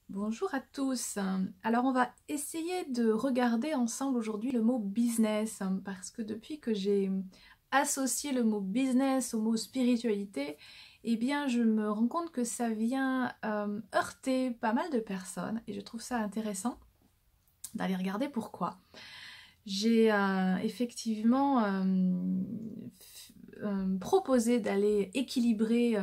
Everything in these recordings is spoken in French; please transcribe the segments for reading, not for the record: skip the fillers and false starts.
Bonjour à tous. Alors on va essayer de regarder ensemble aujourd'hui le mot business parce que depuis que j'ai associé le mot business au mot spiritualité, eh bien je me rends compte que ça vient heurter pas mal de personnes et je trouve ça intéressant d'aller regarder pourquoi. J'ai effectivement proposé d'aller équilibrer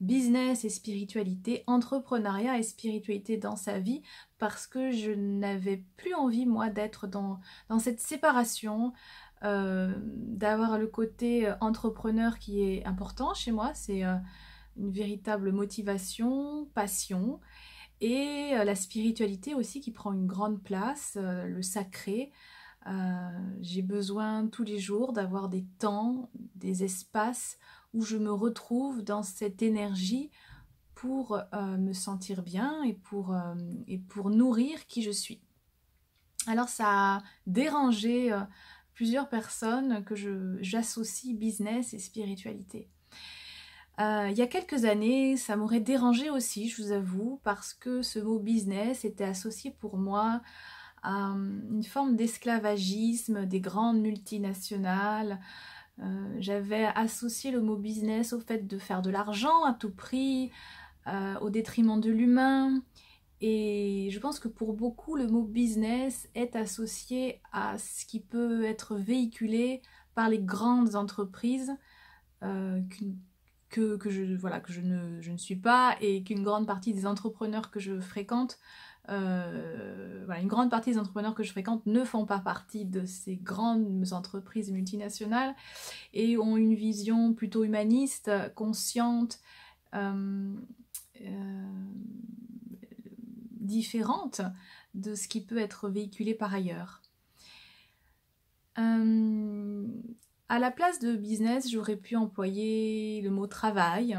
business et spiritualité, entrepreneuriat et spiritualité dans sa vie parce que je n'avais plus envie moi d'être dans cette séparation, d'avoir le côté entrepreneur qui est important chez moi, c'est une véritable motivation, passion et la spiritualité aussi qui prend une grande place, le sacré. J'ai besoin tous les jours d'avoir des temps, des espaces où je me retrouve dans cette énergie pour me sentir bien et pour nourrir qui je suis. Alors ça a dérangé plusieurs personnes que j'associe business et spiritualité. Il y a quelques années, ça m'aurait dérangé aussi, je vous avoue, parce que ce mot business était associé pour moi à une forme d'esclavagisme des grandes multinationales. J'avais associé le mot business au fait de faire de l'argent à tout prix, au détriment de l'humain. Et je pense que pour beaucoup, le mot business est associé à ce qui peut être véhiculé par les grandes entreprises que je ne suis pas et qu'une grande partie des entrepreneurs que je fréquente une grande partie des entrepreneurs que je fréquente ne font pas partie de ces grandes entreprises multinationales et ont une vision plutôt humaniste, consciente, euh, euh, différente de ce qui peut être véhiculé par ailleurs. À la place de business, j'aurais pu employer le mot travail.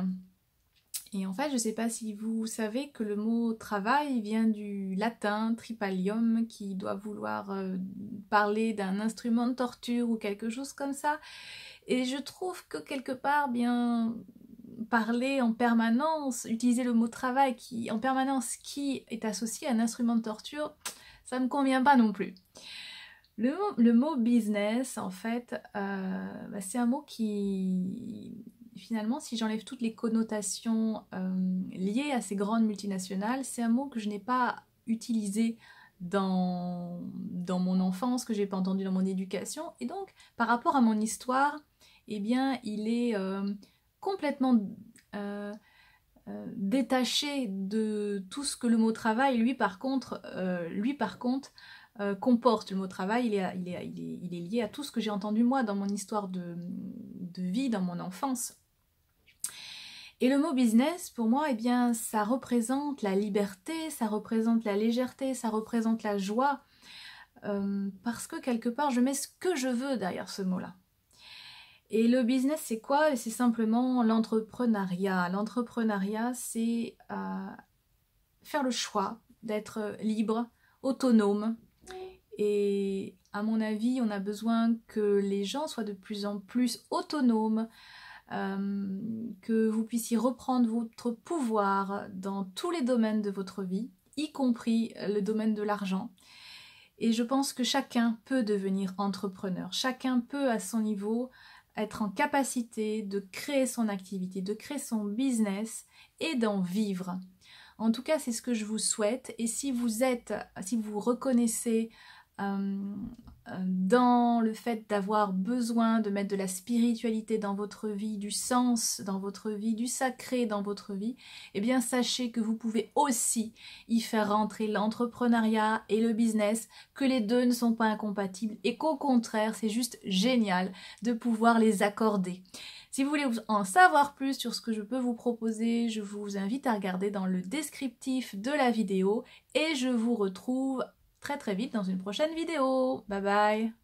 Et en fait, je ne sais pas si vous savez que le mot travail vient du latin tripalium qui doit vouloir parler d'un instrument de torture ou quelque chose comme ça. Et je trouve que quelque part, bien parler en permanence, utiliser le mot travail qui en permanence qui est associé à un instrument de torture, ça ne me convient pas non plus. Le mot business, en fait, c'est un mot qui, finalement, si j'enlève toutes les connotations liées à ces grandes multinationales, c'est un mot que je n'ai pas utilisé dans mon enfance, que je n'ai pas entendu dans mon éducation. Et donc, par rapport à mon histoire, eh bien, il est complètement détaché de tout ce que le mot travail, lui, par contre, comporte. Le mot travail, il est lié à tout ce que j'ai entendu moi dans mon histoire de vie, dans mon enfance. Et le mot business, pour moi, eh bien, ça représente la liberté, ça représente la légèreté, ça représente la joie, parce que quelque part, je mets ce que je veux derrière ce mot-là. Et le business, c'est quoi? C'est simplement l'entrepreneuriat. L'entrepreneuriat, c'est faire le choix d'être libre, autonome. Et à mon avis, on a besoin que les gens soient de plus en plus autonomes, que vous puissiez reprendre votre pouvoir dans tous les domaines de votre vie, y compris le domaine de l'argent. Et je pense que chacun peut devenir entrepreneur. Chacun peut, à son niveau, être en capacité de créer son activité, de créer son business et d'en vivre. En tout cas, c'est ce que je vous souhaite. Et si vous reconnaissez dans le fait d'avoir besoin de mettre de la spiritualité dans votre vie, du sens dans votre vie, du sacré dans votre vie, eh bien sachez que vous pouvez aussi y faire rentrer l'entrepreneuriat et le business, que les deux ne sont pas incompatibles et qu'au contraire, c'est juste génial de pouvoir les accorder. Si vous voulez en savoir plus sur ce que je peux vous proposer, je vous invite à regarder dans le descriptif de la vidéo et je vous retrouve très vite dans une prochaine vidéo. Bye bye!